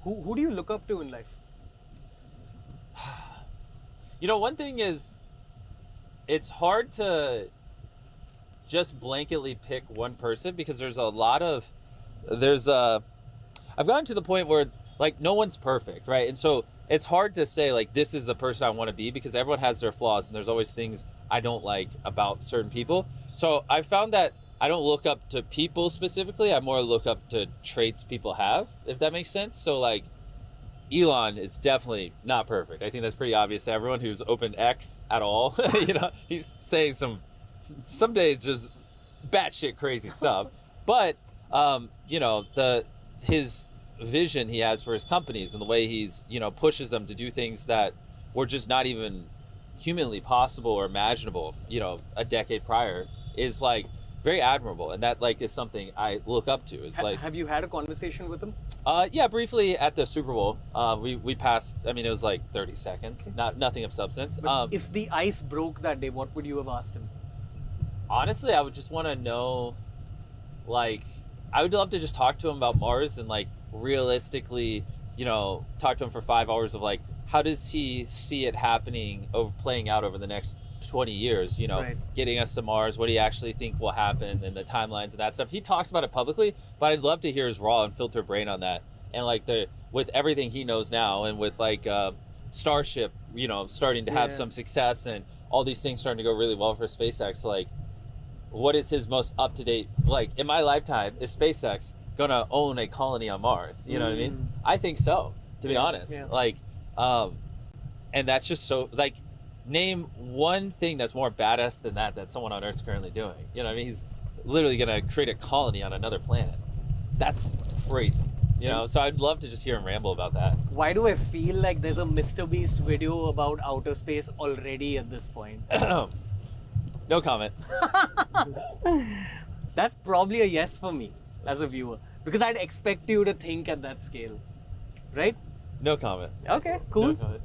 Who do you look up to in life? One thing is, it's hard to just blanketly pick one person because I've gotten to the point where like no one's perfect, right? And so it's hard to say like this is the person I want to be because everyone has their flaws and there's always things I don't like about certain people. So I found that I don't look up to people specifically. I more look up to traits people have, if that makes sense. So like Elon is definitely not perfect. I think that's pretty obvious to everyone who's opened X at all. He's saying some days just batshit crazy stuff. But his vision he has for his companies and the way he's pushes them to do things that were just not even humanly possible or imaginable a decade prior is like very admirable, and that like is something I look up to. It's like, have you had a conversation with him? Yeah, briefly at the Super Bowl. We passed. I mean, it was like 30 seconds. Okay. Nothing of substance. But if the ice broke that day, what would you have asked him? Honestly, I would just want to know, like, I would love to just talk to him about Mars and like realistically, talk to him for 5 hours of like, how does he see it happening, playing out over the next 20 years, right. Getting us to Mars, what do you actually think will happen, and the timelines and that stuff. He talks about it publicly, but I'd love to hear his raw and filtered brain on that. And like with everything he knows now, and with like Starship, starting to have some success, and all these things starting to go really well for SpaceX, like what is his most up-to-date, like in my lifetime, is SpaceX gonna own a colony on Mars? You know what I mean? I think so, to be honest. Yeah. Like, and that's just so, like, name one thing that's more badass than that someone on Earth's currently doing. You know what I mean? He's literally gonna create a colony on another planet. That's crazy. So I'd love to just hear him ramble about that. Why do I feel like there's a Mr. Beast video about outer space already at this point? No comment. That's probably a yes for me as a viewer, because I'd expect you to think at that scale, right? No comment. Okay, cool. No comment.